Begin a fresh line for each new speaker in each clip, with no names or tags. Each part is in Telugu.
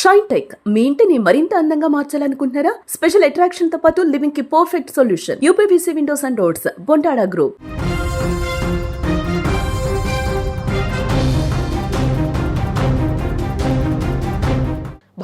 షైన్ టెక్ మీ ఇంటిని మరింత అందంగా మార్చాలనుకుంటున్నారా? స్పెషల్ అట్రాక్షన్ తో పాటు లివింగ్ కి perfect solution. UPVC windows and doors, Bontada group.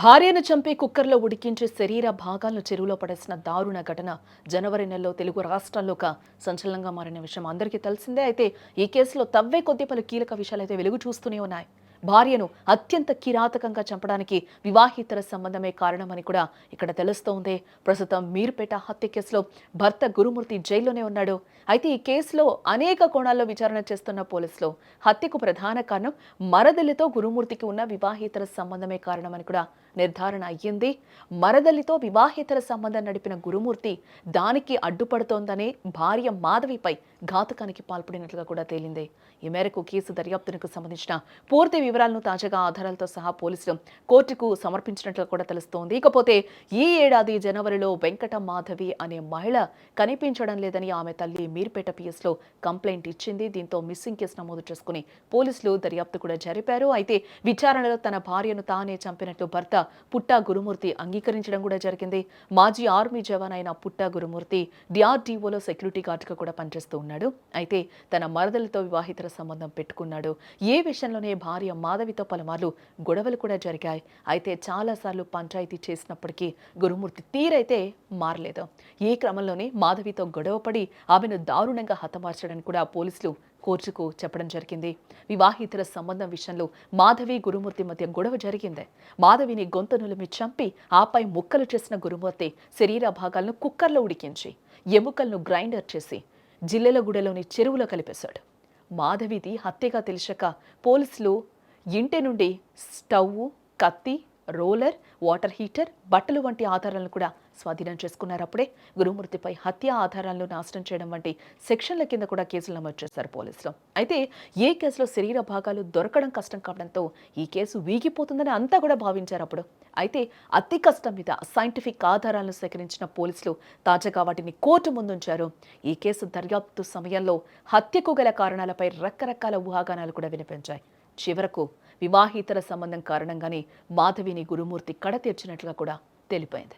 భార్యను చంపి కుక్కర్లో ఉడికించి శరీర భాగాలను చెరువులో పడేసిన దారుణ ఘటన జనవరి నెలలో తెలుగు రాష్ట్రాల్లో ఒక సంచలనంగా మారిన విషయం అందరికీ తెలిసిందే. అయితే ఈ కేసులో తవ్వే కొద్ది పలు కీలక విషయాలైతే వెలుగు చూస్తూనే ఉన్నాయి. భార్యను అత్యంత కిరాతకంగా చంపడానికి వివాహితర సంబంధమే కారణమని కూడా ఇక్కడ తెలుస్తోంది. ప్రస్తుతం మీర్పేట హత్య కేసులో భర్త గురుమూర్తి జైల్లోనే ఉన్నాడు. అయితే ఈ కేసులో అనేక కోణాల్లో విచారణ చేస్తున్న పోలీసులు హత్యకు ప్రధాన కారణం మరదలితో గురుమూర్తికి ఉన్న వివాహితర సంబంధమే కారణమని కూడా నిర్ధారణ అయ్యింది. మరదలితో వివాహితర సంబంధం నడిపిన గురుమూర్తి దానికి అడ్డుపడుతోందని భార్య మాధవిపై ఘాతకానికి పాల్పడినట్లుగా కూడా తేలింది. ఈ మేరకు కేసు దర్యాప్తునకు సంబంధించిన పూర్తి వివరాలను తాజాగా ఆధారాలతో సహా పోలీసులు కోర్టుకు సమర్పించినట్లు కూడా తెలుస్తోంది. ఇకపోతే ఈ ఏడాది జనవరిలో వెంకట మాధవి అనే మహిళ కనిపించడం లేదని ఆమె తల్లి మీర్పేట పిఎస్లో కంప్లైంట్ ఇచ్చింది. దీంతో మిస్సింగ్ కేసు నమోదు చేసుకుని పోలీసులు దర్యాప్తు కూడా జరిపారు. అయితే విచారణలో తన భార్యను తానే చంపినట్లు భర్త పుట్టా గురుమూర్తి అంగీకరించడం కూడా జరిగింది. మాజీ ఆర్మీ జవాన్ అయిన పుట్టా గురుమూర్తి డిఆర్డీఓలో సెక్యూరిటీ గార్డుగా కూడా పనిచేస్తూ ఉన్నాడు. అయితే తన మరదలతో వివాహితర సంబంధం పెట్టుకున్నాడు. ఏ విషయంలోనే భార్య మాధవితో పలుమార్లు గొడవలు కూడా జరిగాయి. అయితే చాలాసార్లు పంచాయతీ చేసినప్పటికీ గురుమూర్తి తీరైతే మారలేదు. ఈ క్రమంలోనే మాధవితో గొడవపడి ఆమెను దారుణంగా హతమార్చడానికి కూడా పోలీసులు కోర్టుకు చెప్పడం జరిగింది. వివాహితర సంబంధం విషయంలో మాధవి గురుమూర్తి మధ్య గొడవ జరిగింది. మాధవిని గొంతు నులిమి చంపి ఆపై ముక్కలు చేసిన గురుమూర్తి శరీర భాగాలను కుక్కర్లో ఉడికించి ఎముకలను గ్రైండర్ చేసి జిల్లెలగూడలోని చెరువులో కలిపేశాడు. మాధవిది హత్యగా తెలిసాక పోలీసులు ఇంటి నుండి స్టవ్, కత్తి, రోలర్, వాటర్ హీటర్, బట్టలు వంటి ఆధారాలను కూడా స్వాధీనం చేసుకున్నారు. అప్పుడే గురుమూర్తిపై హత్య ఆధారాలను నాశనం చేయడం వంటి సెక్షన్ల కింద కూడా కేసులు నమోదు చేశారు పోలీసులు. అయితే ఏ కేసులో శరీర భాగాలు దొరకడం కష్టం కావడంతో ఈ కేసు వీగిపోతుందని అంతా కూడా భావించారు అప్పుడు. అయితే అతి కష్టం మీద సైంటిఫిక్ ఆధారాలను సేకరించిన పోలీసులు తాజాగా వాటిని కోర్టు ముందుంచారు. ఈ కేసు దర్యాప్తు సమయంలో హత్యకు గల కారణాలపై రకరకాల ఊహాగానాలు కూడా వినిపించాయి. చివరకు వివాహితర సంబంధం కారణంగానే మాధవిని గురుమూర్తి కడ తీర్చినట్లుగా కూడా తెలిపోయింది.